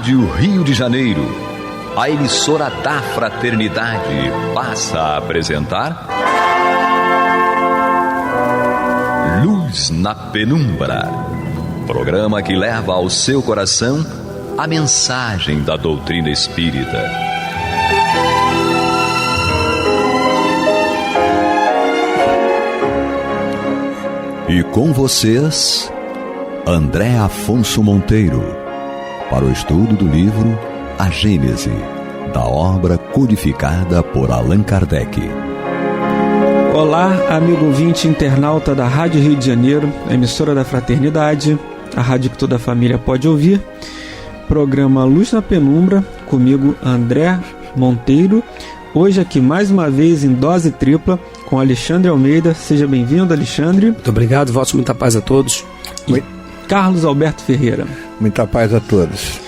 Rádio Rio de Janeiro, a emissora da Fraternidade, passa a apresentar Luz na Penumbra, programa que leva ao seu coração a mensagem da doutrina espírita. E com vocês, André Afonso Monteiro, para o estudo do livro A Gênese, da obra codificada por Allan Kardec. Olá, amigo ouvinte internauta da Rádio Rio de Janeiro, emissora da Fraternidade, a rádio que toda a família pode ouvir. Programa Luz na Penumbra, comigo André Monteiro. Hoje aqui mais uma vez em dose tripla com Alexandre Almeida. Seja bem-vindo, Alexandre. Muito obrigado, votos muita paz a todos. E Carlos Alberto Ferreira. Muita paz a todos.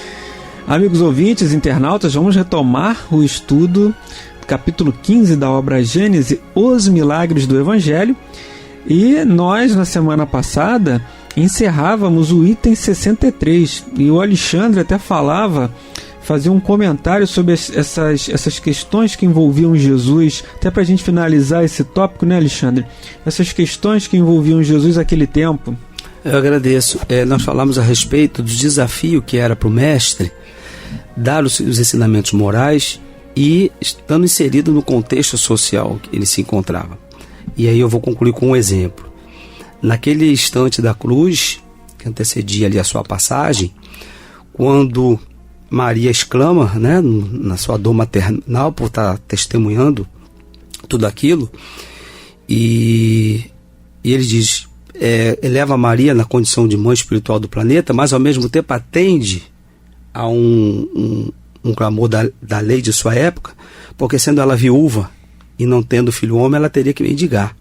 Amigos ouvintes, internautas, vamos retomar o estudo do capítulo 15 da obra Gênese, Os Milagres do Evangelho. E nós, na semana passada, encerrávamos o item 63. E o Alexandre até fazia um comentário sobre essas questões que envolviam Jesus, até para a gente finalizar esse tópico, né, Alexandre? Essas questões que envolviam Jesus naquele tempo. Eu agradeço. Nós falamos a respeito do desafio que era para o mestre dar os ensinamentos morais e estando inserido no contexto social que ele se encontrava. E aí eu vou concluir com um exemplo. Naquele instante da cruz, que antecedia ali a sua passagem, quando Maria exclama, né, na sua dor maternal, por estar testemunhando tudo aquilo, e ele diz... eleva Maria na condição de mãe espiritual do planeta, mas ao mesmo tempo atende a um clamor da lei de sua época, porque sendo ela viúva e não tendo filho homem, ela teria que mendigar.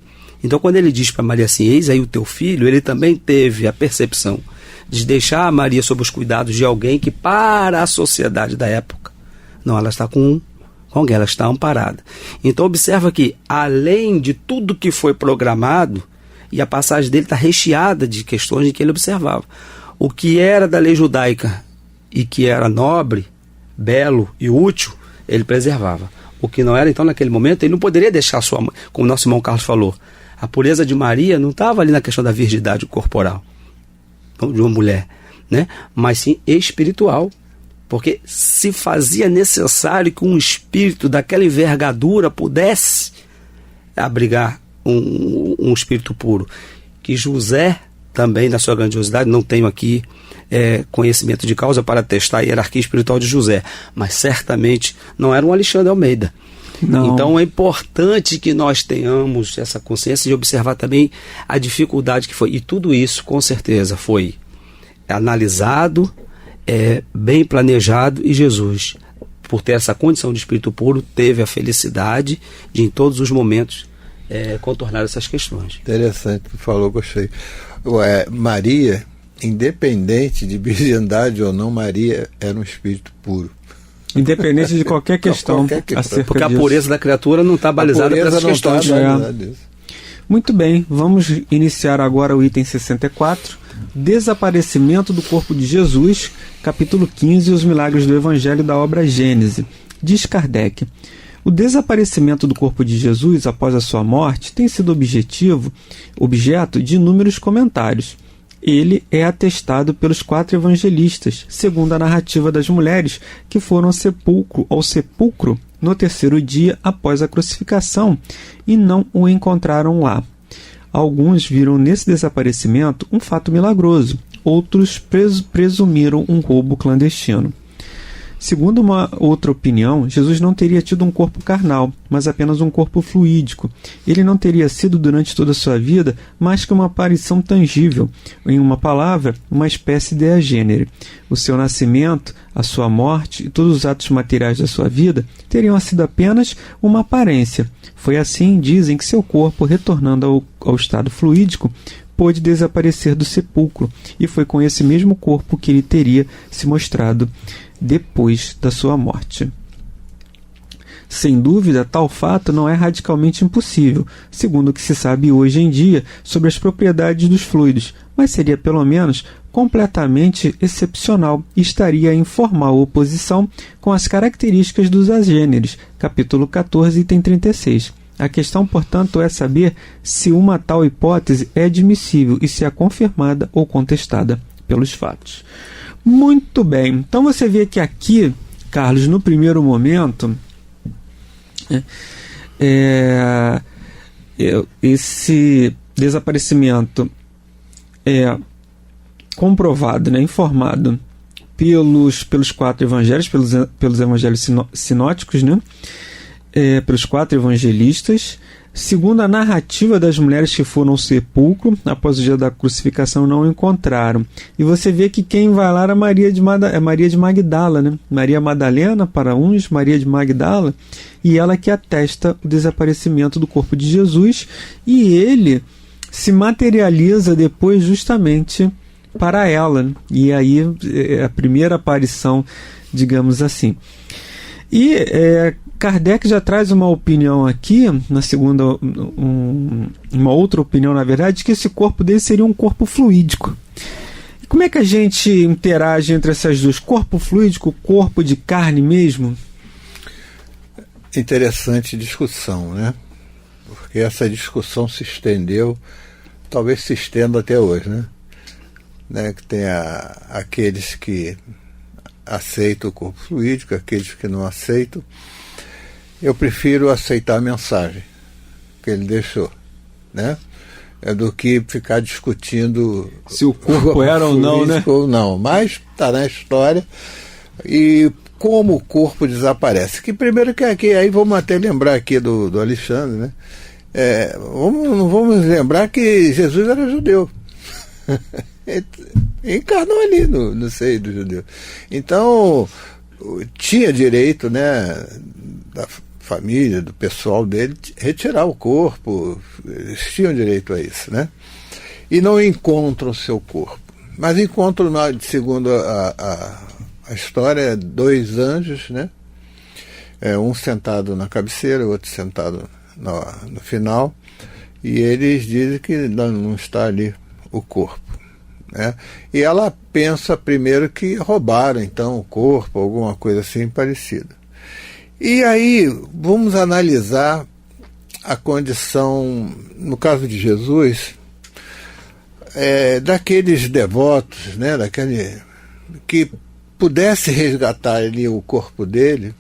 Então quando ele diz para Maria assim, eis aí o teu filho, ele também teve a percepção de deixar a Maria sob os cuidados de alguém que para a sociedade da época, não, ela está com alguém, ela está amparada. Então observa que além de tudo que foi programado, e a passagem dele está recheada de questões que ele observava. O que era da lei judaica e que era nobre, belo e útil, ele preservava. O que não era, então, naquele momento, ele não poderia deixar sua mãe, como o nosso irmão Carlos falou. A pureza de Maria não estava ali na questão da virgindade corporal de uma mulher, né? Mas sim espiritual. Porque se fazia necessário que um espírito daquela envergadura pudesse abrigar um espírito puro, que José também, na sua grandiosidade, não tenho aqui conhecimento de causa para testar a hierarquia espiritual de José, mas certamente não era um Alexandre Almeida. Não. Então é importante que nós tenhamos essa consciência de observar também a dificuldade que foi, e tudo isso com certeza foi analisado, bem planejado, e Jesus, por ter essa condição de espírito puro, teve a felicidade de em todos os momentos contornar essas questões. Interessante que falou, gostei. Maria, independente de virgindade ou não, Maria era um espírito puro. Independente de qualquer questão. Porque a pureza da criatura não está balizada por essas questões. Muito bem, vamos iniciar agora o item 64, Desaparecimento do corpo de Jesus, capítulo 15, Os Milagres do Evangelho, da obra Gênese. Diz Kardec: o desaparecimento do corpo de Jesus após a sua morte tem sido objeto de inúmeros comentários. Ele é atestado pelos 4 evangelistas, segundo a narrativa das mulheres que foram ao sepulcro no 3º dia após a crucificação e não o encontraram lá. Alguns viram nesse desaparecimento um fato milagroso, outros presumiram um roubo clandestino. Segundo uma outra opinião, Jesus não teria tido um corpo carnal, mas apenas um corpo fluídico. Ele não teria sido durante toda a sua vida mais que uma aparição tangível, em uma palavra, uma espécie de agênere. O seu nascimento, a sua morte e todos os atos materiais da sua vida teriam sido apenas uma aparência. Foi assim, dizem, que seu corpo, retornando ao estado fluídico, pôde desaparecer do sepulcro, e foi com esse mesmo corpo que ele teria se mostrado depois da sua morte. Sem dúvida, tal fato não é radicalmente impossível, segundo o que se sabe hoje em dia sobre as propriedades dos fluidos, mas seria pelo menos completamente excepcional e estaria em formal oposição com as características dos agêneres, capítulo 14, item 36. A questão, portanto, é saber se uma tal hipótese é admissível e se é confirmada ou contestada pelos fatos. Muito bem, então você vê que aqui, Carlos, no primeiro momento, esse desaparecimento é comprovado, né, informado pelos 4 evangelhos, pelos evangelhos sinóticos, né, pelos 4 evangelistas. Segundo a narrativa das mulheres que foram ao sepulcro após o dia da crucificação, não o encontraram. E você vê que quem vai lá era Maria de Magdala, né? Maria Madalena para uns, Maria de Magdala, e ela que atesta o desaparecimento do corpo de Jesus, e ele se materializa depois justamente para ela, e aí é a primeira aparição, digamos assim. E Kardec já traz uma opinião aqui, na segunda, uma outra opinião, na verdade, que esse corpo dele seria um corpo fluídico. E como é que a gente interage entre essas duas? Corpo fluídico, corpo de carne mesmo? Interessante discussão, né? Porque essa discussão se estendeu, talvez se estenda até hoje, né? Que tem aqueles que aceitam o corpo fluídico, aqueles que não aceitam. Eu prefiro aceitar a mensagem que ele deixou, né? Do que ficar discutindo se o corpo era ou não, né? Ou não. Mas está na história. E como o corpo desaparece. Que primeiro que aqui, aí vamos até lembrar aqui do Alexandre, né? Vamos lembrar que Jesus era judeu. Ele encarnou ali no seio do judeu. Então, tinha direito, né, da família, do pessoal dele, retirar o corpo. Eles tinham direito a isso, né? E não encontram o seu corpo. Mas encontram, segundo a história, 2 anjos, né? Um sentado na cabeceira, o outro sentado no final. E eles dizem que não está ali o corpo. E ela pensa primeiro que roubaram então o corpo, alguma coisa assim parecida. E aí vamos analisar a condição, no caso de Jesus, daqueles devotos, né, daquele que pudesse resgatar ali o corpo dele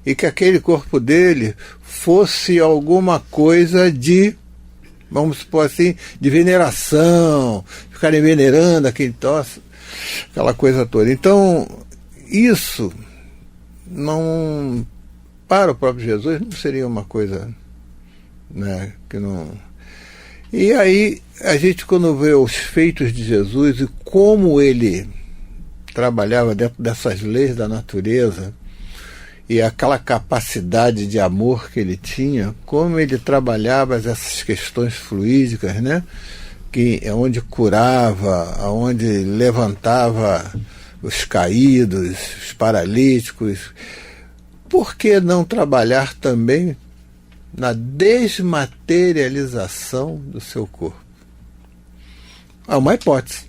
e que aquele corpo dele fosse alguma coisa de, vamos supor assim, de veneração, ficarem venerando aquele troço, aquela coisa toda. Então, isso não, para o próprio Jesus, não seria uma coisa, né, que não... E aí, a gente quando vê os feitos de Jesus e como ele trabalhava dentro dessas leis da natureza, e aquela capacidade de amor que ele tinha, como ele trabalhava essas questões fluídicas, né? Que é onde curava, onde levantava os caídos, os paralíticos. Por que não trabalhar também na desmaterialização do seu corpo? É uma hipótese,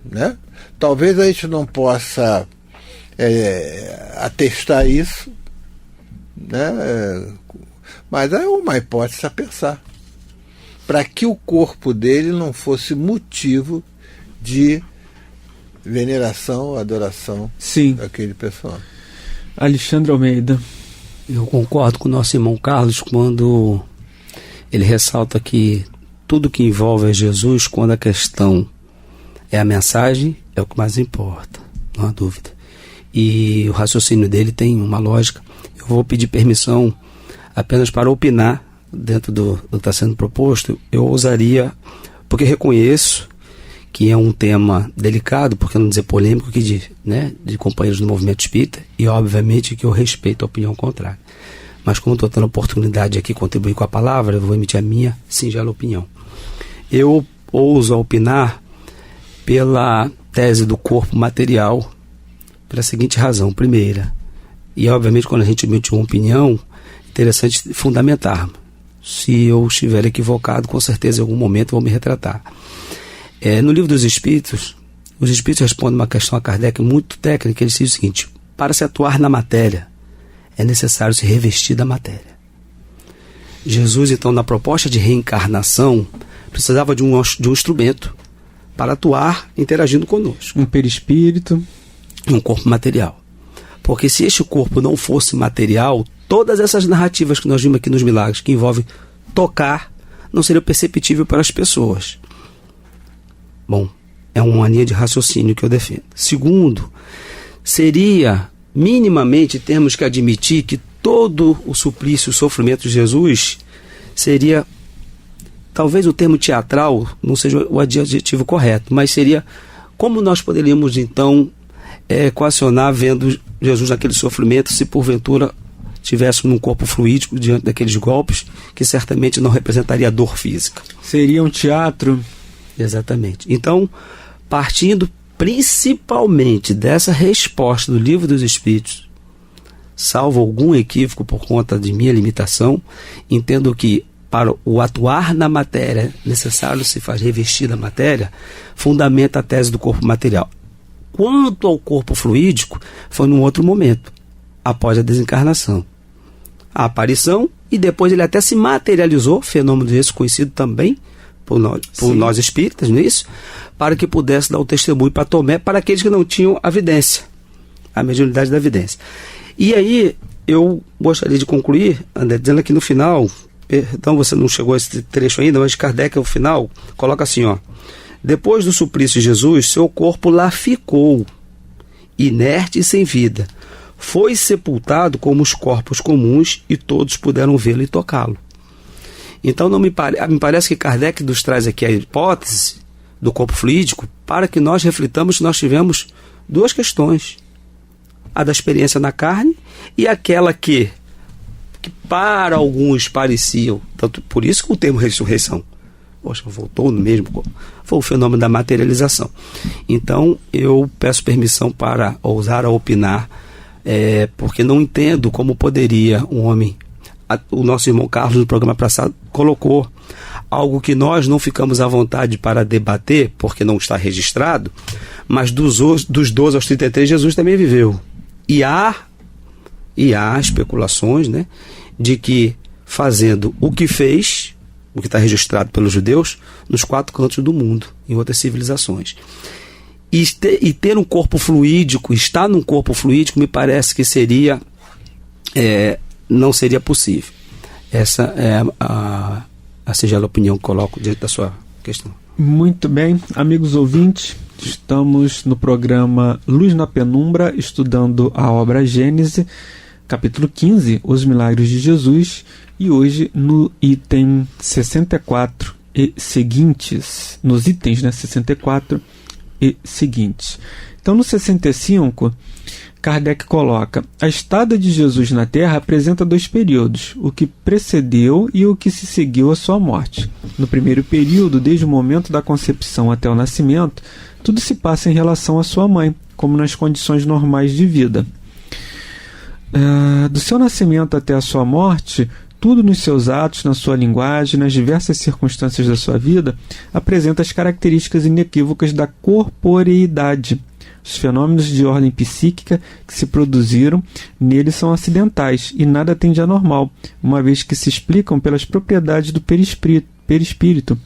né? Talvez a gente não possa atestar isso, né? Mas é uma hipótese a pensar, para que o corpo dele não fosse motivo de veneração, adoração, sim, daquele pessoal. Alexandre Almeida. Eu concordo com o nosso irmão Carlos quando ele ressalta que tudo que envolve a Jesus, quando a questão é a mensagem, é o que mais importa, não há dúvida. E o raciocínio dele tem uma lógica. Eu vou pedir permissão apenas para opinar dentro do que está sendo proposto. Eu ousaria, porque reconheço que é um tema delicado, por que não dizer polêmico, que de companheiros do movimento espírita, e obviamente que eu respeito a opinião contrária. Mas como estou tendo a oportunidade aqui de contribuir com a palavra, eu vou emitir a minha singela opinião. Eu ouso opinar pela tese do corpo material, pela seguinte razão. Primeira, e obviamente quando a gente emite uma opinião, é interessante fundamentar. Se eu estiver equivocado, com certeza em algum momento eu vou me retratar. No Livro dos Espíritos, os espíritos respondem uma questão a Kardec muito técnica. Eles dizem o seguinte: para se atuar na matéria, é necessário se revestir da matéria. Jesus, então, na proposta de reencarnação, precisava de um instrumento para atuar interagindo conosco. Um perispírito. Um corpo material. Porque se este corpo não fosse material, todas essas narrativas que nós vimos aqui nos milagres, que envolvem tocar, não seria perceptível para as pessoas. Bom, é uma linha de raciocínio que eu defendo. Segundo, seria, minimamente, termos que admitir que todo o suplício, o sofrimento de Jesus seria, talvez o termo teatral não seja o adjetivo correto, mas seria como nós poderíamos, então, equacionar vendo Jesus naquele sofrimento, se porventura estivéssemos num corpo fluídico diante daqueles golpes, que certamente não representaria dor física. Seria um teatro? Exatamente. Então, partindo principalmente dessa resposta do Livro dos Espíritos, salvo algum equívoco por conta de minha limitação, entendo que para o atuar na matéria necessário se faz revestir da matéria, fundamenta a tese do corpo material. Quanto ao corpo fluídico, foi num outro momento, após a desencarnação. A aparição, e depois ele até se materializou, fenômeno esse conhecido também por nós espíritas, não é isso? Para que pudesse dar o testemunho para Tomé, para aqueles que não tinham a vidência, a mediunidade da vidência. E aí, eu gostaria de concluir, André, dizendo aqui no final, perdão, você não chegou a esse trecho ainda, mas Kardec, ao final, coloca assim, ó: depois do suplício de Jesus, seu corpo lá ficou, inerte e sem vida. Foi sepultado como os corpos comuns e todos puderam vê-lo e tocá-lo. Então me parece que Kardec nos traz aqui a hipótese do corpo fluídico para que nós reflitamos que nós tivemos duas questões: a da experiência na carne e aquela que para alguns pareciam, tanto por isso que o termo ressurreição, poxa, voltou no mesmo corpo, foi o fenômeno da materialização. Então eu peço permissão para ousar a opinar, porque não entendo como poderia um homem. O nosso irmão Carlos, no programa passado, colocou algo que nós não ficamos à vontade para debater, porque não está registrado, mas dos 12 aos 33 Jesus também viveu. E há especulações, né, de que fazendo o que fez, o que está registrado pelos judeus, nos 4 cantos do mundo, em outras civilizações. E ter um corpo fluídico, estar num corpo fluídico, me parece que seria... não seria possível. Essa é a singela opinião que coloco diante da sua questão. Muito bem, amigos ouvintes, estamos no programa Luz na Penumbra, estudando a obra Gênese, capítulo 15, Os Milagres de Jesus, e hoje no item 64 e seguintes, nos itens, né, 64 e seguintes. Então, no 65, Kardec coloca: a estada de Jesus na Terra apresenta 2 períodos, o que precedeu e o que se seguiu à sua morte. No primeiro período, desde o momento da concepção até o nascimento, tudo se passa em relação à sua mãe, como nas condições normais de vida. Do seu nascimento até a sua morte, tudo nos seus atos, na sua linguagem, nas diversas circunstâncias da sua vida, apresenta as características inequívocas da corporeidade. Os fenômenos de ordem psíquica que se produziram nele são acidentais e nada tem de anormal, uma vez que se explicam pelas propriedades do perispírito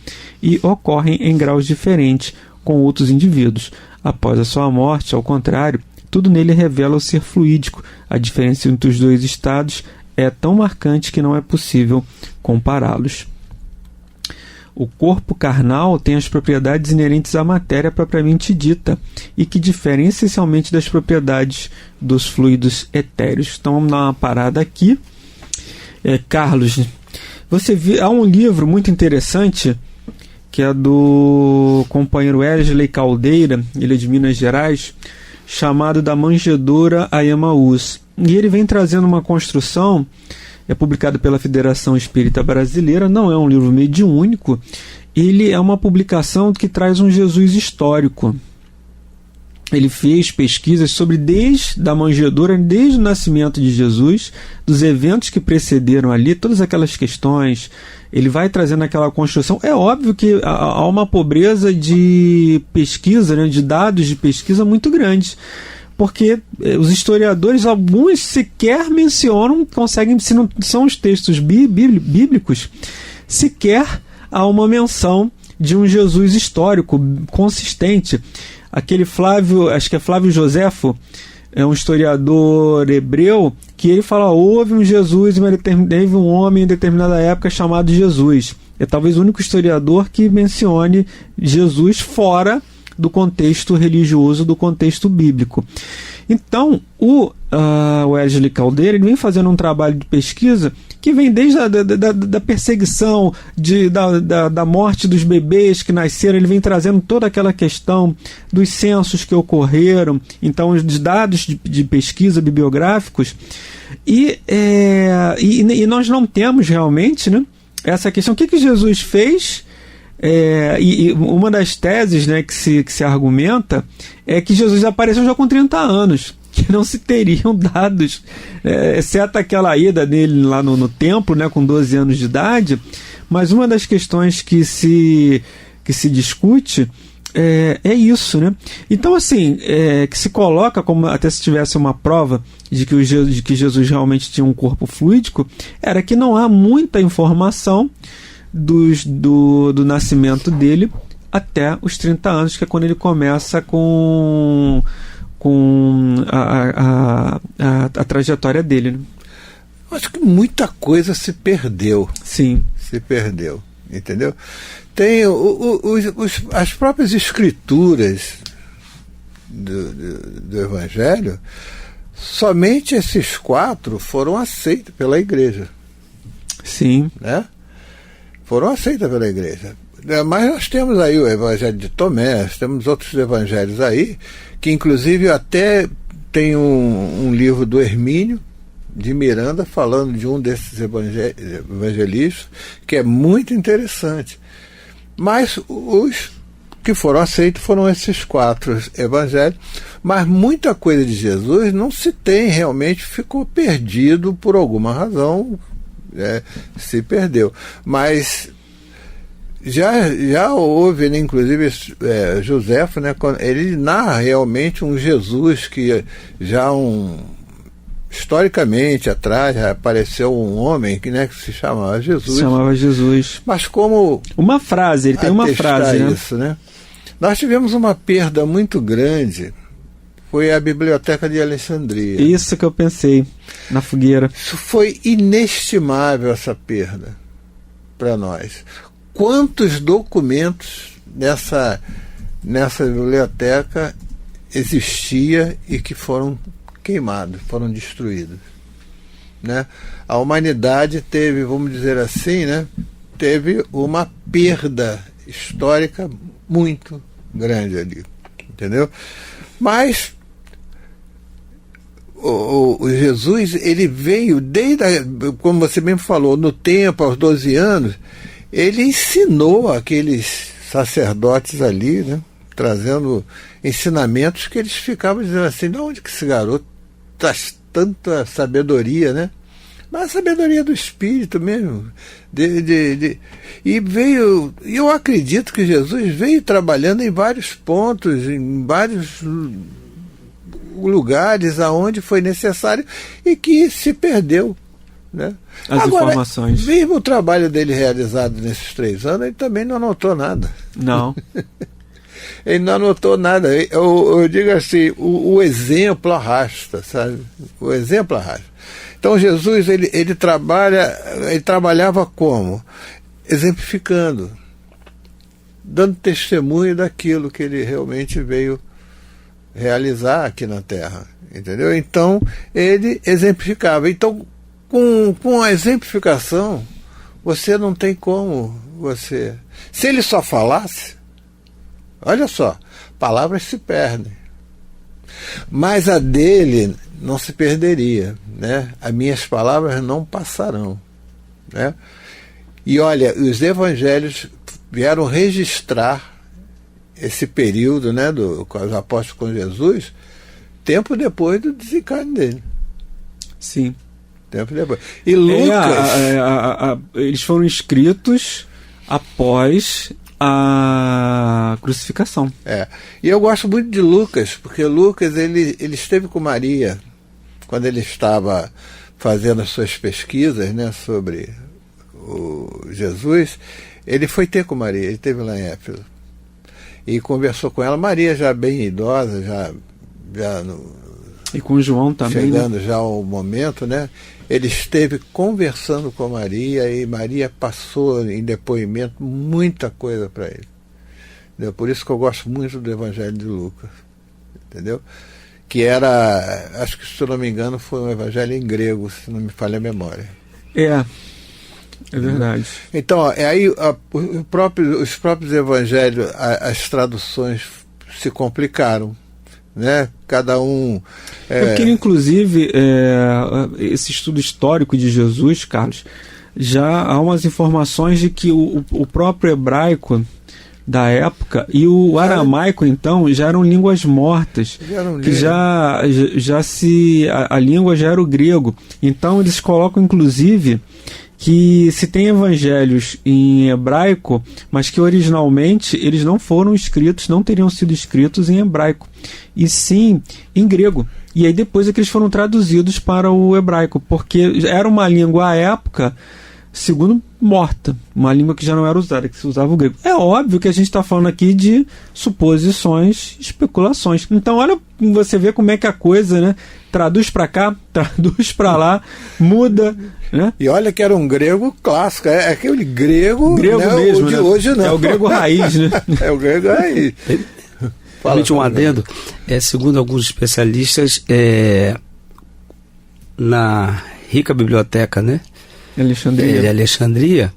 e ocorrem em graus diferentes com outros indivíduos. Após a sua morte, ao contrário, tudo nele revela o ser fluídico. A diferença entre os 2 estados é tão marcante que não é possível compará-los. O corpo carnal tem as propriedades inerentes à matéria propriamente dita e que diferem essencialmente das propriedades dos fluidos etéreos. Então vamos dar uma parada aqui. Carlos, há um livro muito interessante que é do companheiro Wesley Caldeira, ele é de Minas Gerais, chamado Da Manjedoura a Emaús. E ele vem trazendo uma construção, é publicado pela Federação Espírita Brasileira, não é um livro mediúnico, ele é uma publicação que traz um Jesus histórico. Ele fez pesquisas sobre desde a manjedoura, desde o nascimento de Jesus, dos eventos que precederam ali, todas aquelas questões ele vai trazendo aquela construção. É óbvio que há uma pobreza de pesquisa, né, de dados de pesquisa muito grande, porque os historiadores, alguns sequer mencionam, conseguem, se não são os textos bíblicos, sequer há uma menção de um Jesus histórico consistente. Aquele Flávio, acho que é Flávio Joséfo, é um historiador hebreu, que ele fala: houve um Jesus, mas teve um homem em determinada época chamado Jesus. É talvez o único historiador que mencione Jesus fora do contexto religioso, do contexto bíblico. Então, o Wesley Caldeira, ele vem fazendo um trabalho de pesquisa que vem desde da perseguição, da morte dos bebês que nasceram. Ele vem trazendo toda aquela questão dos censos que ocorreram, então os dados de pesquisa bibliográficos, e nós não temos realmente, né, essa questão: o que Jesus fez? E uma das teses, né, que se argumenta é que Jesus apareceu já com 30 anos, que não se teriam dados, exceto aquela ida dele lá no templo, né, com 12 anos de idade. Mas uma das questões que se discute é isso, né? Então, assim, que se coloca como até se tivesse uma prova de que Jesus realmente tinha um corpo fluídico, era que não há muita informação do nascimento dele até os 30 anos, que é quando ele começa com a trajetória dele, né? Acho que muita coisa se perdeu. Sim. Se perdeu, entendeu? Tem as próprias escrituras do Evangelho, somente esses 4 foram aceitos pela igreja. Sim. Né? Foram aceitas pela igreja. Mas nós temos aí o Evangelho de Tomé, temos outros evangelhos aí, que inclusive até tem um livro do Hermínio de Miranda falando de um desses evangelistas, que é muito interessante. Mas os que foram aceitos foram esses 4 evangelhos, mas muita coisa de Jesus não se tem realmente, ficou perdido por alguma razão, se perdeu. Mas já houve, né, inclusive Joséfo, né, ele narra realmente um Jesus que historicamente atrás apareceu um homem que se chamava Jesus. Chamava Jesus. Mas como uma frase, ele tem uma frase, né? Isso, né? Nós tivemos uma perda muito grande, foi a Biblioteca de Alexandria. Isso que eu pensei, na fogueira. Isso foi inestimável, essa perda, para nós. Quantos documentos nessa biblioteca existia e que foram queimados, foram destruídos, né? A humanidade teve, vamos dizer assim, né, teve uma perda histórica muito grande ali, entendeu? Mas o Jesus, ele veio como você mesmo falou, no tempo, aos 12 anos, ele ensinou aqueles sacerdotes ali, né, trazendo ensinamentos que eles ficavam dizendo assim: de onde que esse garoto traz tanta sabedoria, né? Mas a sabedoria do Espírito mesmo. E veio, eu acredito que Jesus veio trabalhando em vários pontos, em vários lugares aonde foi necessário e que se perdeu, né? Agora, informações. Mesmo o trabalho dele realizado nesses 3 anos, ele também não anotou nada. Não. Ele não anotou nada. Eu digo assim, o exemplo arrasta, sabe? O exemplo arrasta. Então Jesus, ele trabalhava como? Exemplificando, dando testemunho daquilo que ele realmente veio realizar aqui na Terra, entendeu? Então ele exemplificava. Então com a exemplificação você não tem como se ele só falasse, olha só, palavras se perdem, mas a dele não se perderia, né? As minhas palavras não passarão, né? E olha, os evangelhos vieram registrar esse período, né, com os apóstolos com Jesus, tempo depois do desencarne dele. Sim. Tempo depois. E Lucas... eles foram escritos após a crucificação. E eu gosto muito de Lucas, porque Lucas ele esteve com Maria quando ele estava fazendo as suas pesquisas, né, sobre o Jesus. Ele foi ter com Maria, ele esteve lá em Éfeso e conversou com ela. Maria já bem idosa, já e com João também, chegando, né? Já ao momento, né? Ele esteve conversando com Maria e Maria passou em depoimento muita coisa para ele. Entendeu? Por isso que eu gosto muito do Evangelho de Lucas, entendeu? Que era, acho que, se eu não me engano, foi um evangelho em grego, se não me falha a memória. É verdade. Então, aí os próprios evangelhos, as traduções se complicaram, né? Cada um... Eu queria, inclusive, esse estudo histórico de Jesus, Carlos, já há umas informações de que o próprio hebraico da época e o aramaico, então, já eram línguas mortas, que a língua já era o grego. Então eles colocam, inclusive, que se tem evangelhos em hebraico, mas que originalmente eles não foram escritos, não teriam sido escritos em hebraico, e sim em grego. E aí depois é que eles foram traduzidos para o hebraico, porque era uma língua à época, segundo, morta, uma língua que já não era usada, que se usava o grego. É óbvio que a gente está falando aqui de suposições, especulações. Então olha, você vê como é que a coisa, né, traduz para cá, traduz para lá, muda, né? E olha que era um grego clássico, é aquele grego, né, mesmo, o de né? hoje não. É o grego raiz, né? É o grego raiz. Permite um adendo, segundo alguns especialistas, na rica biblioteca, né? Alexandria,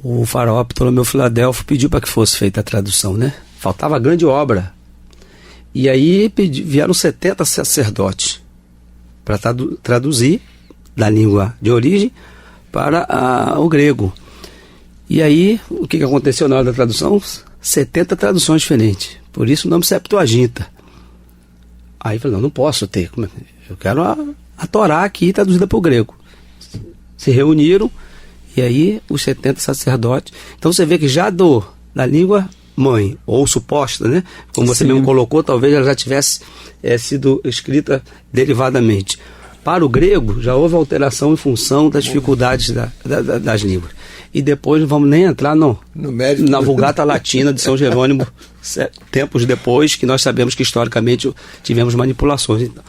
o faraó Ptolomeu Filadelfo pediu para que fosse feita a tradução, né? Faltava a grande obra. E aí vieram 70 sacerdotes para traduzir da língua de origem para o grego. E aí, o que aconteceu na hora da tradução? 70 traduções diferentes. Por isso o nome Septuaginta. Aí eu falei, não posso ter. Eu quero a Torá aqui traduzida para o grego. Se reuniram, e aí os 70 sacerdotes. Então você vê que já da língua mãe, ou suposta, né? Como você mesmo colocou, talvez ela já tivesse sido escrita derivadamente. Para o grego, já houve alteração em função das dificuldades das línguas. E depois não vamos nem entrar na Vulgata Latina de São Jerônimo, tempos depois, que nós sabemos que historicamente tivemos manipulações. Então,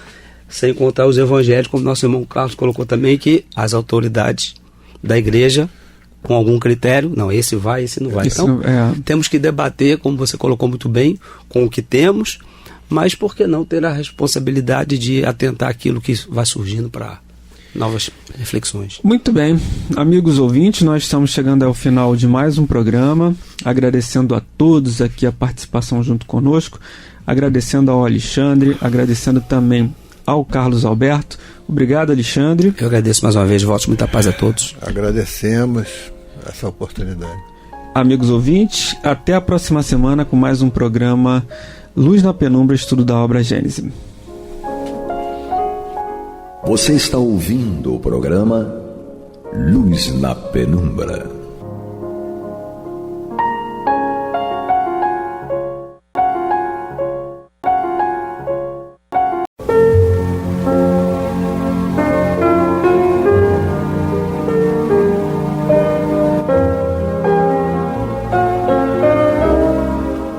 sem contar os evangelhos, como nosso irmão Carlos colocou também, que as autoridades da igreja, com algum critério, não, esse vai, esse não vai. Então, temos que debater, como você colocou muito bem, com o que temos, mas por que não ter a responsabilidade de atentar aquilo que vai surgindo para novas reflexões. Muito bem, amigos ouvintes, nós estamos chegando ao final de mais um programa, agradecendo a todos aqui a participação junto conosco, agradecendo ao Alexandre, agradecendo também ao Carlos Alberto. Obrigado, Alexandre. Eu agradeço mais uma vez, votos, muita paz a todos. Agradecemos essa oportunidade. Amigos ouvintes, até a próxima semana com mais um programa Luz na Penumbra, estudo da obra Gênese. Você está ouvindo o programa Luz na Penumbra.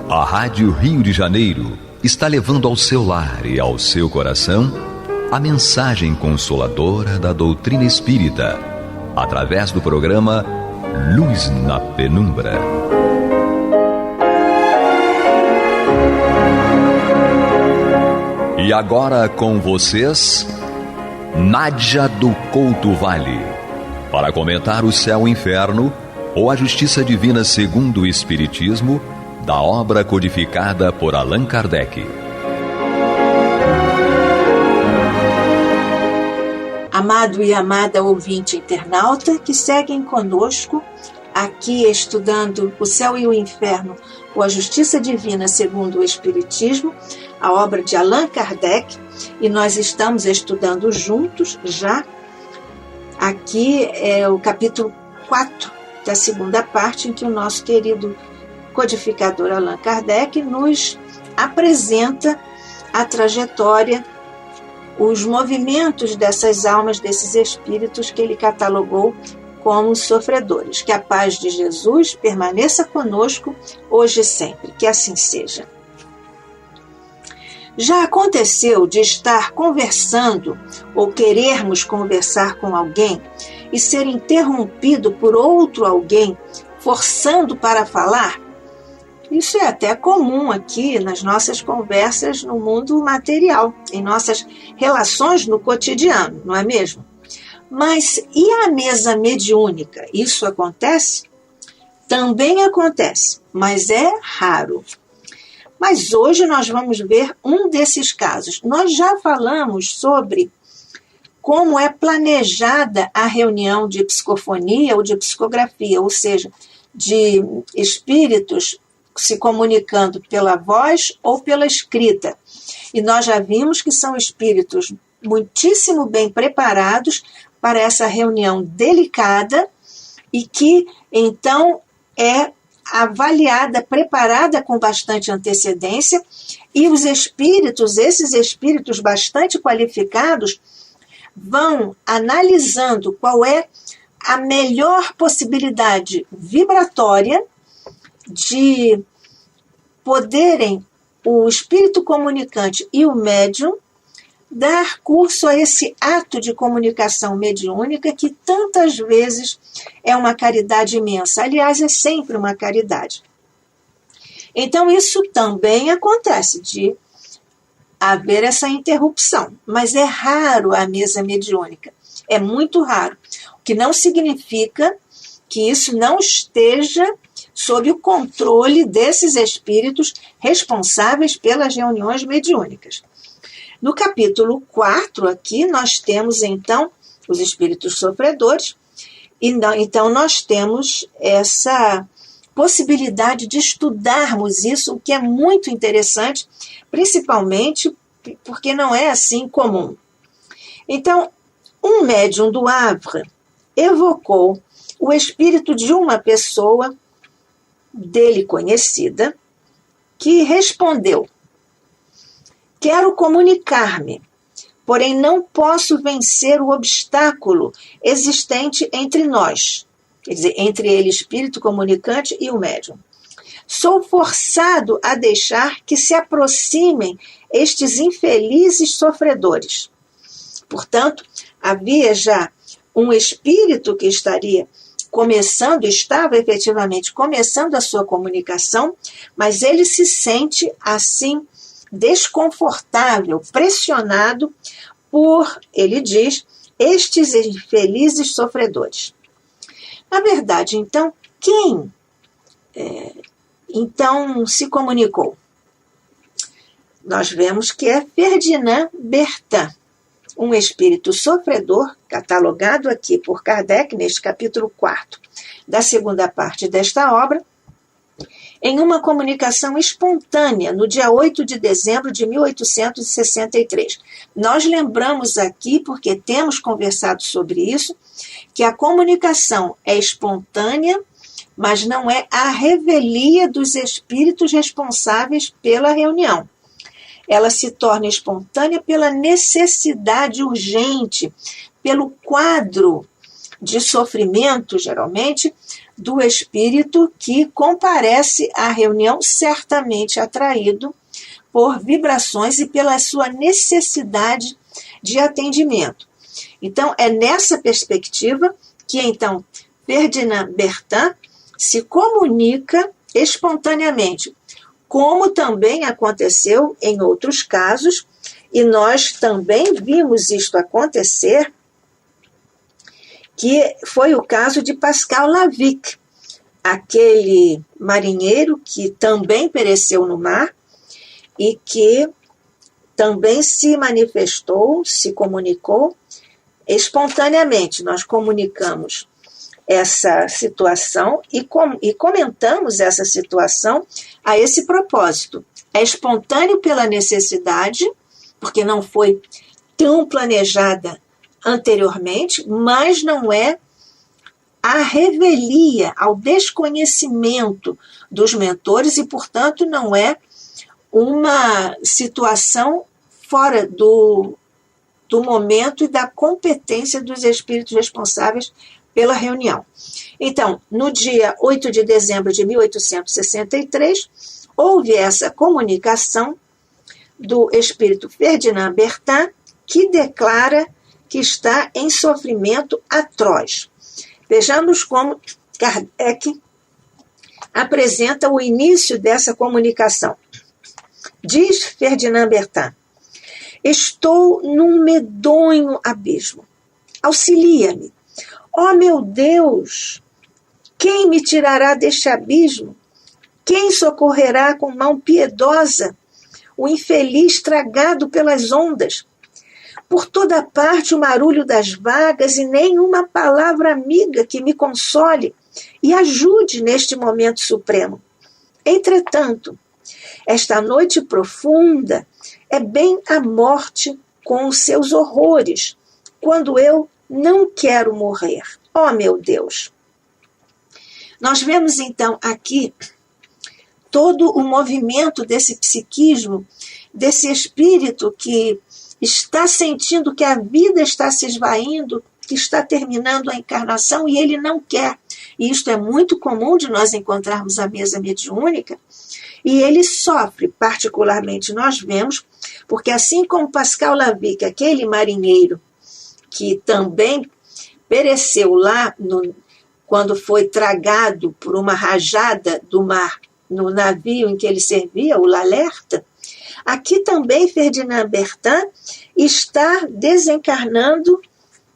A Rádio Rio de Janeiro está levando ao seu lar e ao seu coração a mensagem consoladora da doutrina espírita, através do programa Luz na Penumbra. E agora com vocês, Nádia do Couto Vale, para comentar o céu e inferno ou a justiça divina segundo o Espiritismo, da obra codificada por Allan Kardec. Amado e amada ouvinte internauta que seguem conosco aqui estudando O Céu e o Inferno ou a Justiça Divina segundo o Espiritismo, a obra de Allan Kardec, e nós estamos estudando juntos já Aqui é o capítulo 4 da segunda parte, em que o nosso querido codificador Allan Kardec nos apresenta a trajetória, os movimentos dessas almas, desses espíritos que ele catalogou como sofredores. Que a paz de Jesus permaneça conosco hoje e sempre, que assim seja. Já aconteceu de estar conversando ou querermos conversar com alguém e ser interrompido por outro alguém, forçando para falar? Isso é até comum aqui nas nossas conversas no mundo material, em nossas relações no cotidiano, não é mesmo? Mas e a mesa mediúnica? Isso acontece? Também acontece, mas é raro. Mas hoje nós vamos ver um desses casos. Nós já falamos sobre como é planejada a reunião de psicofonia ou de psicografia, ou seja, de espíritos se comunicando pela voz ou pela escrita. E nós já vimos que são espíritos muitíssimo bem preparados para essa reunião delicada e que, então, é avaliada, preparada com bastante antecedência, e os espíritos, esses espíritos bastante qualificados, vão analisando qual é a melhor possibilidade vibratória de poderem o espírito comunicante e o médium dar curso a esse ato de comunicação mediúnica que tantas vezes é uma caridade imensa. Aliás, é sempre uma caridade. Então, isso também acontece, de haver essa interrupção, mas é raro a mesa mediúnica, é muito raro, o que não significa que isso não esteja sob o controle desses espíritos responsáveis pelas reuniões mediúnicas. No capítulo 4, aqui, nós temos, então, os espíritos sofredores, e então nós temos essa possibilidade de estudarmos isso, o que é muito interessante, principalmente porque não é assim comum. Então, um médium do Havre evocou o espírito de uma pessoa dele conhecida, que respondeu: quero comunicar-me, porém não posso vencer o obstáculo existente entre nós, quer dizer, entre ele, espírito comunicante, e o médium. Sou forçado a deixar que se aproximem estes infelizes sofredores. Portanto, havia já um espírito que estava efetivamente começando a sua comunicação, mas ele se sente assim desconfortável, pressionado por, ele diz, estes infelizes sofredores. Na verdade, então, quem então se comunicou? Nós vemos que é Ferdinand Bertin, um espírito sofredor, catalogado aqui por Kardec, neste capítulo 4 da segunda parte desta obra, em uma comunicação espontânea, no dia 8 de dezembro de 1863. Nós lembramos aqui, porque temos conversado sobre isso, que a comunicação é espontânea, mas não é a revelia dos espíritos responsáveis pela reunião. Ela se torna espontânea pela necessidade urgente, pelo quadro de sofrimento, geralmente, do espírito que comparece à reunião, certamente atraído por vibrações e pela sua necessidade de atendimento. Então, é nessa perspectiva que, então, Ferdinand Bertin se comunica espontaneamente, como também aconteceu em outros casos, e nós também vimos isto acontecer, que foi o caso de Pascal Lavic, aquele marinheiro que também pereceu no mar e que também se manifestou, se comunicou espontaneamente. Nós comunicamos essa situação e comentamos essa situação a esse propósito. É espontâneo pela necessidade, porque não foi tão planejada anteriormente, mas não é à revelia, ao desconhecimento dos mentores e, portanto, não é uma situação fora do momento e da competência dos espíritos responsáveis pela reunião. Então, no dia 8 de dezembro de 1863, houve essa comunicação do espírito Ferdinand Bertin, que declara que está em sofrimento atroz. Vejamos como Kardec apresenta o início dessa comunicação. Diz Ferdinand Bertin: estou num medonho abismo. Auxilia-me. Ó meu Deus, quem me tirará deste abismo? Quem socorrerá com mão piedosa o infeliz tragado pelas ondas? Por toda parte o marulho das vagas e nenhuma palavra amiga que me console e ajude neste momento supremo. Entretanto, esta noite profunda é bem a morte com os seus horrores, quando eu não quero morrer. Ó meu Deus! Nós vemos então aqui todo o movimento desse psiquismo, desse espírito que está sentindo que a vida está se esvaindo, que está terminando a encarnação e ele não quer. E isto é muito comum de nós encontrarmos a mesa mediúnica, e ele sofre, particularmente nós vemos, porque assim como Pascal Lavie, que aquele marinheiro que também pereceu lá quando foi tragado por uma rajada do mar no navio em que ele servia, o L'Alerte, aqui também Ferdinand Bertin está desencarnando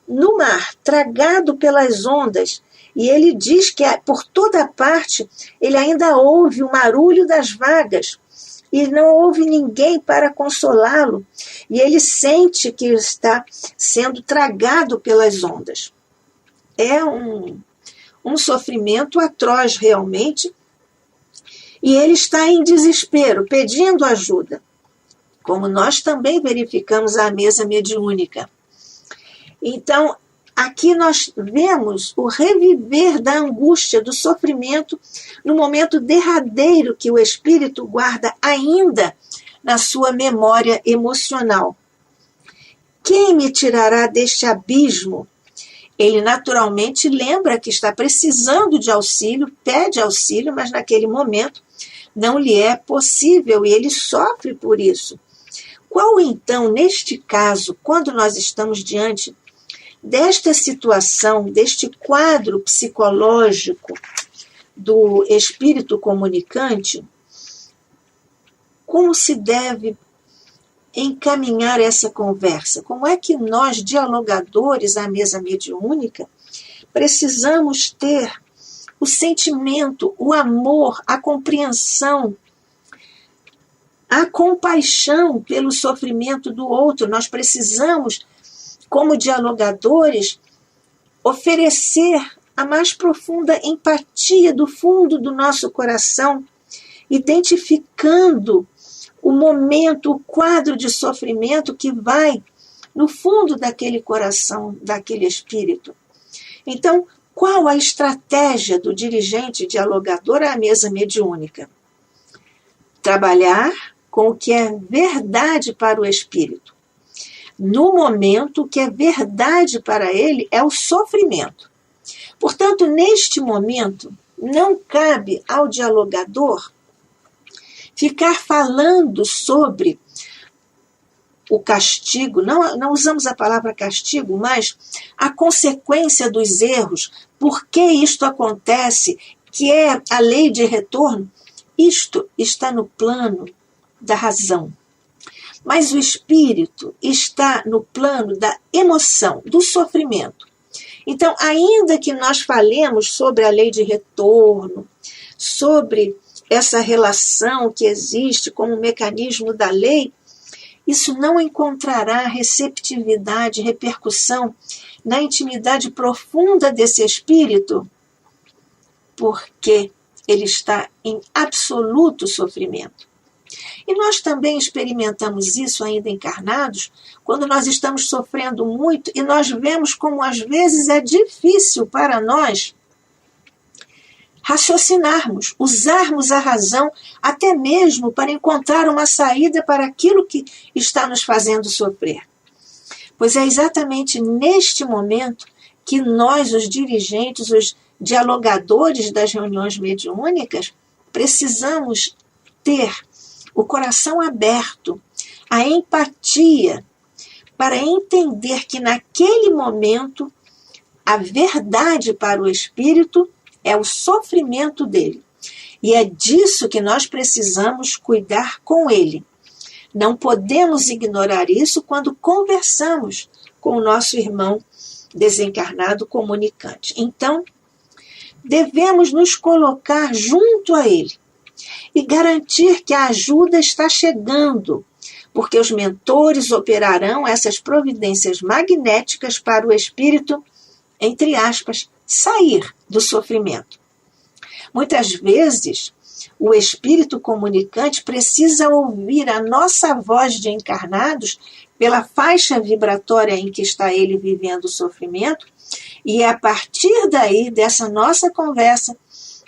no mar, tragado pelas ondas. E ele diz que por toda parte ele ainda ouve o marulho das vagas e não houve ninguém para consolá-lo. E ele sente que está sendo tragado pelas ondas. É um sofrimento atroz realmente. E ele está em desespero, pedindo ajuda, como nós também verificamos à mesa mediúnica. Então, aqui nós vemos o reviver da angústia, do sofrimento, no momento derradeiro que o espírito guarda ainda na sua memória emocional. Quem me tirará deste abismo? Ele naturalmente lembra que está precisando de auxílio, pede auxílio, mas naquele momento não lhe é possível e ele sofre por isso. Qual então, neste caso, quando nós estamos diante desta situação, deste quadro psicológico do espírito comunicante, como se deve encaminhar essa conversa? Como é que nós, dialogadores à mesa mediúnica, precisamos ter o sentimento, o amor, a compreensão, a compaixão pelo sofrimento do outro? Nós precisamos, como dialogadores, oferecer a mais profunda empatia do fundo do nosso coração, identificando o momento, o quadro de sofrimento que vai no fundo daquele coração, daquele espírito. Então, qual a estratégia do dirigente dialogador à mesa mediúnica? Trabalhar com o que é verdade para o espírito. No momento, o que é verdade para ele é o sofrimento. Portanto, neste momento, não cabe ao dialogador ficar falando sobre o castigo, não usamos a palavra castigo, mas a consequência dos erros, por que isto acontece, que é a lei de retorno. Isto está no plano da razão. Mas o espírito está no plano da emoção, do sofrimento. Então, ainda que nós falemos sobre a lei de retorno, sobre essa relação que existe como mecanismo da lei, isso não encontrará receptividade, repercussão na intimidade profunda desse espírito, porque ele está em absoluto sofrimento. E nós também experimentamos isso ainda encarnados, quando nós estamos sofrendo muito e nós vemos como às vezes é difícil para nós raciocinarmos, usarmos a razão até mesmo para encontrar uma saída para aquilo que está nos fazendo sofrer. Pois é exatamente neste momento que nós, os dirigentes, os dialogadores das reuniões mediúnicas, precisamos ter o coração aberto, a empatia, para entender que naquele momento a verdade para o espírito é o sofrimento dele. E é disso que nós precisamos cuidar com ele. Não podemos ignorar isso quando conversamos com o nosso irmão desencarnado comunicante. Então, devemos nos colocar junto a ele e garantir que a ajuda está chegando, porque os mentores operarão essas providências magnéticas para o espírito, entre aspas, sair do sofrimento. Muitas vezes, o espírito comunicante precisa ouvir a nossa voz de encarnados pela faixa vibratória em que está ele vivendo o sofrimento, e é a partir daí, dessa nossa conversa,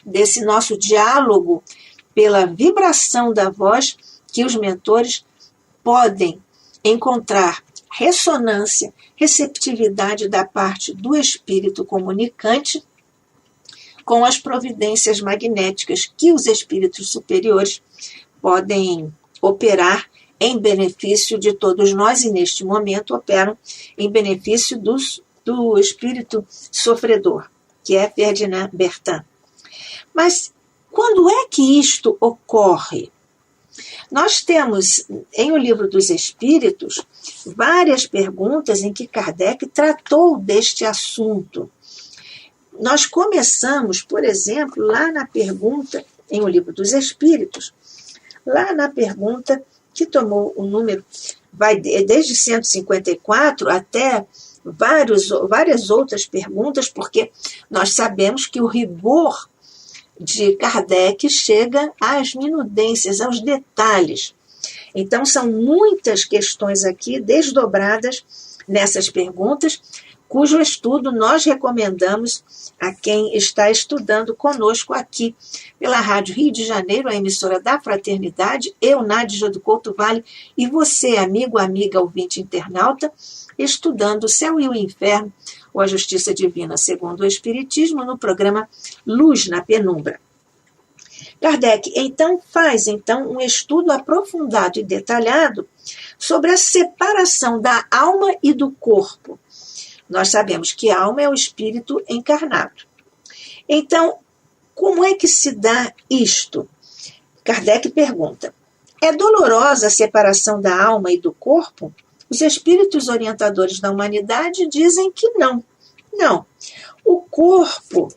desse nosso diálogo, pela vibração da voz, que os mentores podem encontrar ressonância, receptividade da parte do espírito comunicante com as providências magnéticas que os espíritos superiores podem operar em benefício de todos nós, e neste momento operam em benefício do espírito sofredor, que é Ferdinand Bertin. Mas quando é que isto ocorre? Nós temos, em O Livro dos Espíritos, várias perguntas em que Kardec tratou deste assunto. Nós começamos, por exemplo, lá na pergunta, em O Livro dos Espíritos, lá na pergunta que tomou o número, vai desde 154 até várias outras perguntas, porque nós sabemos que o rigor de Kardec chega às minudências, aos detalhes. Então, são muitas questões aqui desdobradas nessas perguntas, cujo estudo nós recomendamos a quem está estudando conosco aqui pela Rádio Rio de Janeiro, a emissora da Fraternidade, eu, Nádia do Couto Vale, e você, amigo, amiga, ouvinte internauta, estudando o Céu e o Inferno, ou a Justiça Divina segundo o Espiritismo, no programa Luz na Penumbra. Kardec, faz um estudo aprofundado e detalhado sobre a separação da alma e do corpo. Nós sabemos que a alma é o espírito encarnado. Então, como é que se dá isto? Kardec pergunta, é dolorosa a separação da alma e do corpo? Os espíritos orientadores da humanidade dizem que não. Não. O corpo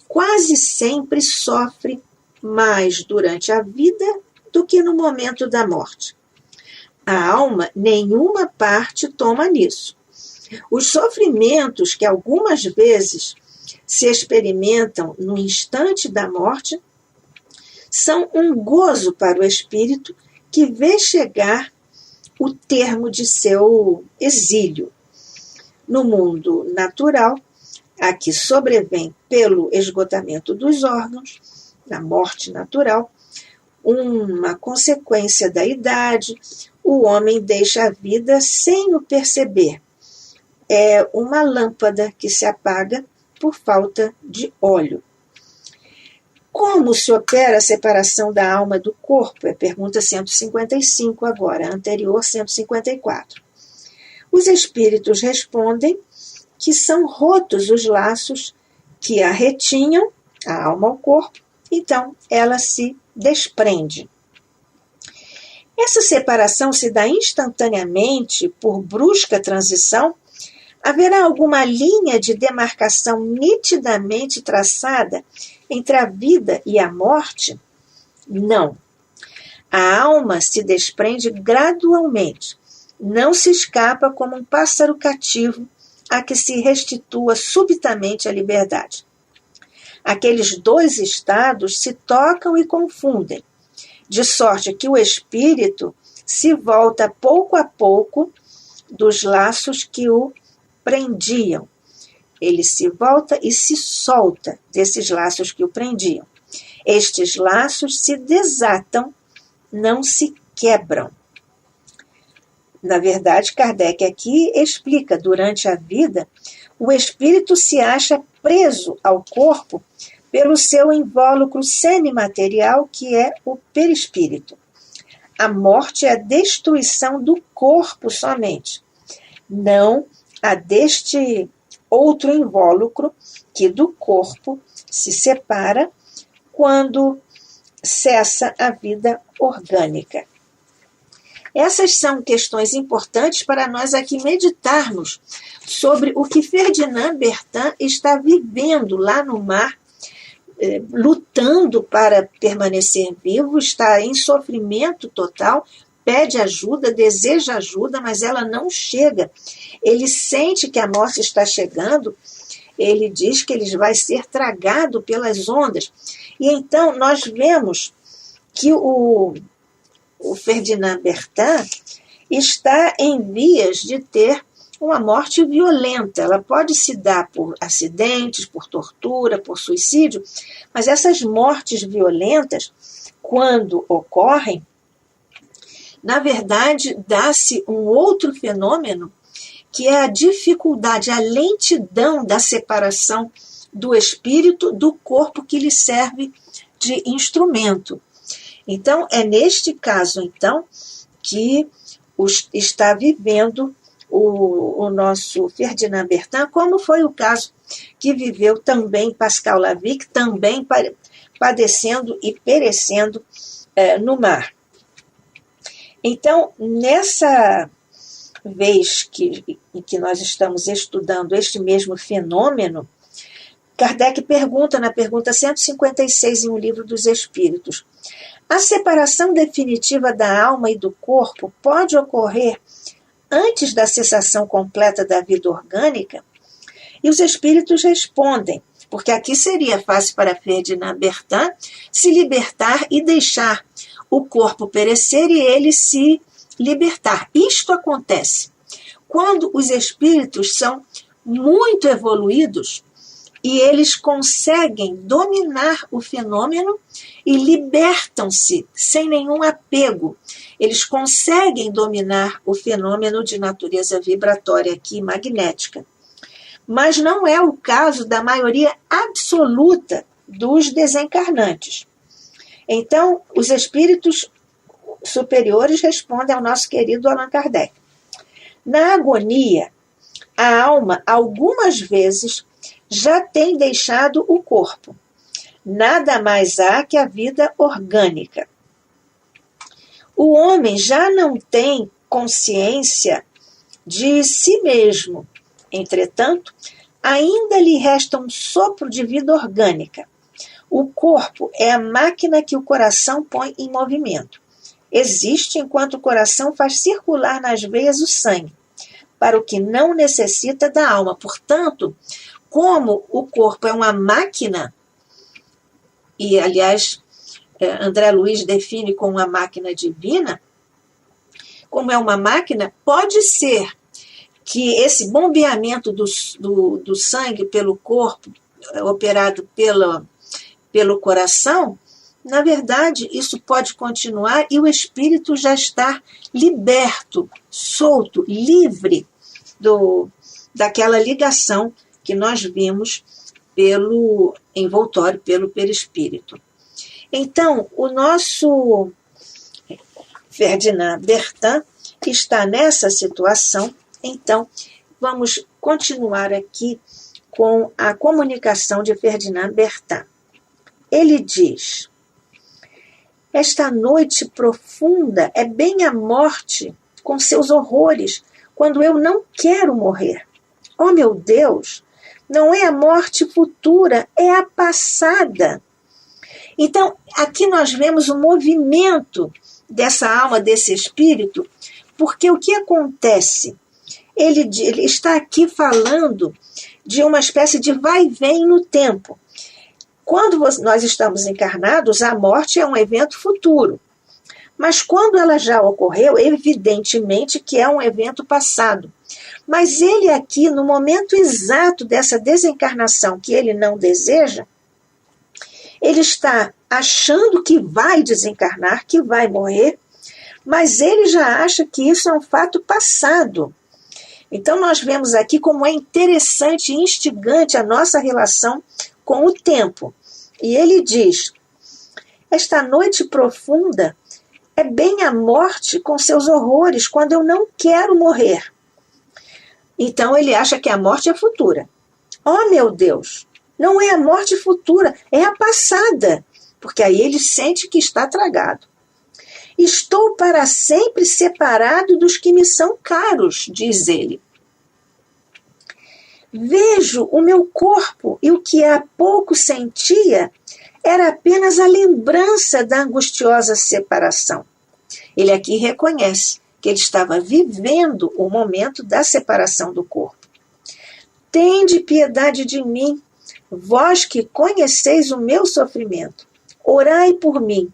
quase sempre sofre mais durante a vida do que no momento da morte. A alma, nenhuma parte toma nisso. Os sofrimentos que algumas vezes se experimentam no instante da morte são um gozo para o espírito que vê chegar o termo de seu exílio. No mundo natural, a que sobrevém pelo esgotamento dos órgãos, na morte natural, uma consequência da idade, o homem deixa a vida sem o perceber. É uma lâmpada que se apaga por falta de óleo. Como se opera a separação da alma do corpo? É pergunta 155 agora, anterior 154. Os espíritos respondem que são rotos os laços que a retinham, a alma ao corpo, então ela se desprende. Essa separação se dá instantaneamente por brusca transição? Haverá alguma linha de demarcação nitidamente traçada entre a vida e a morte? Não. A alma se desprende gradualmente, não se escapa como um pássaro cativo a que se restitua subitamente a liberdade. Aqueles dois estados se tocam e confundem, de sorte que o espírito se volta pouco a pouco dos laços que o prendiam. Ele se volta e se solta desses laços que o prendiam. Estes laços se desatam, não se quebram. Na verdade, Kardec aqui explica, durante a vida, o espírito se acha preso ao corpo pelo seu invólucro semimaterial, que é o perispírito. A morte é a destruição do corpo somente, não a deste outro invólucro que do corpo se separa quando cessa a vida orgânica. Essas são questões importantes para nós aqui meditarmos sobre o que Ferdinand Bertin está vivendo lá no mar, lutando para permanecer vivo, está em sofrimento total, pede ajuda, deseja ajuda, mas ela não chega. Ele sente que a morte está chegando, ele diz que ele vai ser tragado pelas ondas. E então nós vemos que o Ferdinand Bertin está em vias de ter uma morte violenta. Ela pode se dar por acidentes, por tortura, por suicídio, mas essas mortes violentas, quando ocorrem, na verdade, dá-se um outro fenômeno, que é a dificuldade, a lentidão da separação do espírito do corpo que lhe serve de instrumento. Então, é neste caso, então, que está vivendo o nosso Ferdinand Bertin, como foi o caso que viveu também Pascal Lavie, também padecendo e perecendo no mar. Então, nessa vez em que nós estamos estudando este mesmo fenômeno, Kardec pergunta, na pergunta 156 em O Livro dos Espíritos, a separação definitiva da alma e do corpo pode ocorrer antes da cessação completa da vida orgânica? E os espíritos respondem, porque aqui seria fácil para Ferdinand Bertin se libertar e deixar o corpo perecer e ele se libertar. Isto acontece quando os espíritos são muito evoluídos e eles conseguem dominar o fenômeno e libertam-se sem nenhum apego. Eles conseguem dominar o fenômeno de natureza vibratória aqui, magnética. Mas não é o caso da maioria absoluta dos desencarnantes. Então, os espíritos superiores respondem ao nosso querido Allan Kardec. Na agonia, a alma, algumas vezes, já tem deixado o corpo. Nada mais há que a vida orgânica. O homem já não tem consciência de si mesmo. Entretanto, ainda lhe resta um sopro de vida orgânica. O corpo é a máquina que o coração põe em movimento. Existe enquanto o coração faz circular nas veias o sangue, para o que não necessita da alma. Portanto, como o corpo é uma máquina, e aliás, André Luiz define como uma máquina divina, como é uma máquina, pode ser que esse bombeamento do sangue pelo corpo, operado pelo coração, na verdade, isso pode continuar e o espírito já está liberto, solto, livre daquela ligação que nós vimos pelo envoltório, pelo perispírito. Então, o nosso Ferdinand Bertin está nessa situação. Então, vamos continuar aqui com a comunicação de Ferdinand Bertin. Ele diz: esta noite profunda é bem a morte com seus horrores, quando eu não quero morrer. Oh, meu Deus, não é a morte futura, é a passada. Então, aqui nós vemos o movimento dessa alma, desse espírito, porque o que acontece? Ele está aqui falando de uma espécie de vai e vem no tempo. Quando nós estamos encarnados, a morte é um evento futuro. Mas quando ela já ocorreu, evidentemente que é um evento passado. Mas ele aqui, no momento exato dessa desencarnação que ele não deseja, ele está achando que vai desencarnar, que vai morrer, mas ele já acha que isso é um fato passado. Então nós vemos aqui como é interessante e instigante a nossa relação com o tempo. E ele diz: esta noite profunda é bem a morte com seus horrores, quando eu não quero morrer. Então ele acha que a morte é futura. Oh, meu Deus, não é a morte futura, é a passada, porque aí ele sente que está tragado. Estou para sempre separado dos que me são caros, diz ele. Vejo o meu corpo e o que há pouco sentia era apenas a lembrança da angustiosa separação. Ele aqui reconhece que ele estava vivendo o momento da separação do corpo. Tende piedade de mim, vós que conheceis o meu sofrimento. Orai por mim,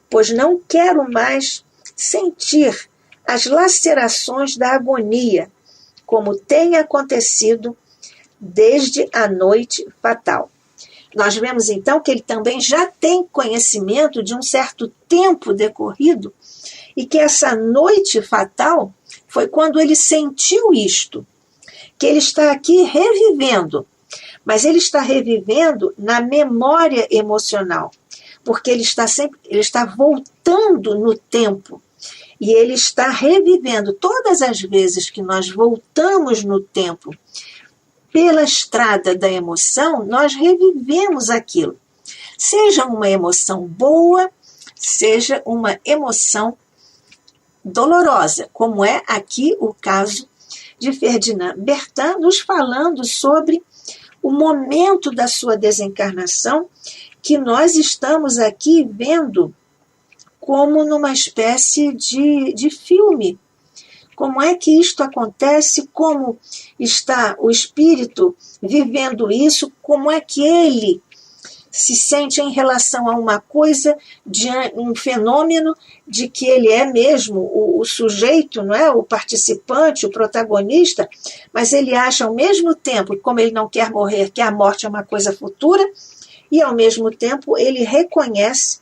pois não quero mais sentir as lacerações da agonia, como tem acontecido desde a noite fatal. Nós vemos então que ele também já tem conhecimento de um certo tempo decorrido e que essa noite fatal foi quando ele sentiu isto, que ele está aqui revivendo, mas ele está revivendo na memória emocional, porque ele está voltando no tempo e ele está revivendo todas as vezes que nós voltamos no tempo pela estrada da emoção, nós revivemos aquilo. Seja uma emoção boa, seja uma emoção dolorosa, como é aqui o caso de Ferdinand Bertin, nos falando sobre o momento da sua desencarnação, que nós estamos aqui vendo como numa espécie de filme. Como é que isto acontece, como está o espírito vivendo isso, como é que ele se sente em relação a uma coisa, de um fenômeno de que ele é mesmo o sujeito, não é? O participante, o protagonista, mas ele acha ao mesmo tempo, como ele não quer morrer, que a morte é uma coisa futura, e ao mesmo tempo ele reconhece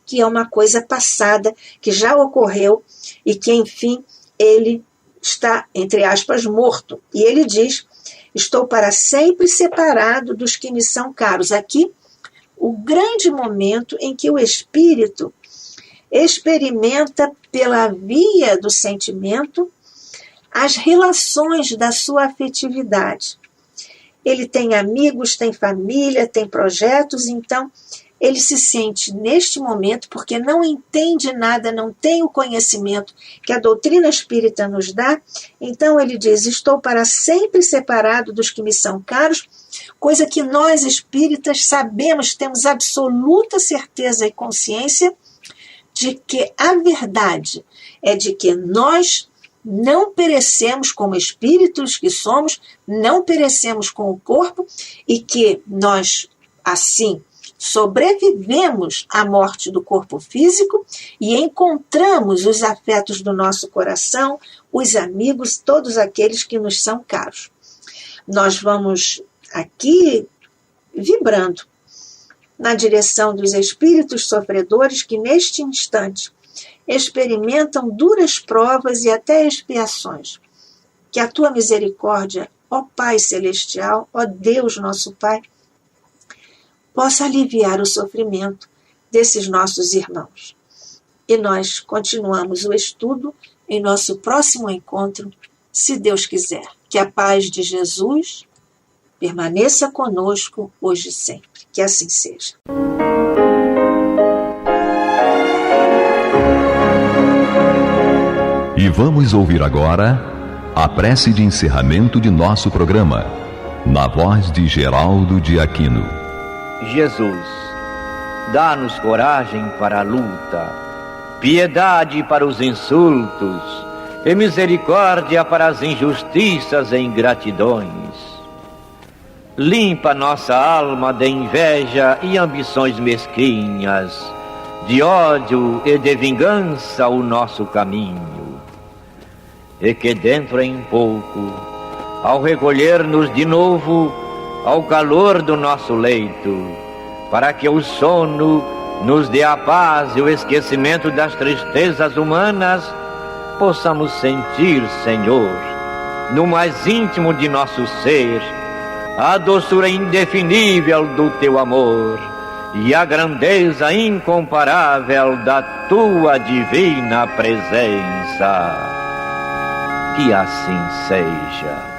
que é uma coisa passada, que já ocorreu e que, enfim, ele está, entre aspas, morto. E ele diz: estou para sempre separado dos que me são caros. Aqui, o grande momento em que o espírito experimenta pela via do sentimento as relações da sua afetividade. Ele tem amigos, tem família, tem projetos, então ele se sente neste momento, porque não entende nada, não tem o conhecimento que a doutrina espírita nos dá, então ele diz: estou para sempre separado dos que me são caros, coisa que nós espíritas sabemos, temos absoluta certeza e consciência de que a verdade é de que nós não perecemos como espíritos que somos, não perecemos com o corpo e que nós, assim, sobrevivemos à morte do corpo físico e encontramos os afetos do nosso coração, os amigos, todos aqueles que nos são caros. Nós vamos aqui vibrando na direção dos espíritos sofredores que neste instante experimentam duras provas e até expiações. Que a tua misericórdia, ó Pai Celestial, ó Deus nosso Pai, possa aliviar o sofrimento desses nossos irmãos. E nós continuamos o estudo em nosso próximo encontro, se Deus quiser. Que a paz de Jesus permaneça conosco hoje e sempre. Que assim seja. E vamos ouvir agora a prece de encerramento de nosso programa, na voz de Geraldo de Aquino. Jesus, dá-nos coragem para a luta, piedade para os insultos e misericórdia para as injustiças e ingratidões. Limpa nossa alma de inveja e ambições mesquinhas, de ódio e de vingança o nosso caminho, e que dentro em pouco, ao recolher-nos de novo ao calor do nosso leito, para que o sono nos dê a paz e o esquecimento das tristezas humanas, possamos sentir, Senhor, no mais íntimo de nosso ser, a doçura indefinível do Teu amor e a grandeza incomparável da Tua divina presença. Que assim seja.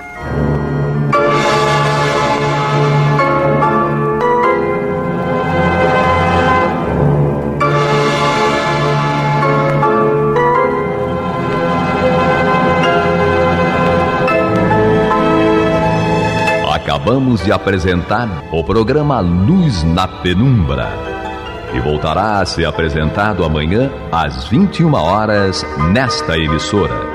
Acabamos de apresentar o programa Luz na Penumbra, que voltará a ser apresentado amanhã às 21 horas nesta emissora.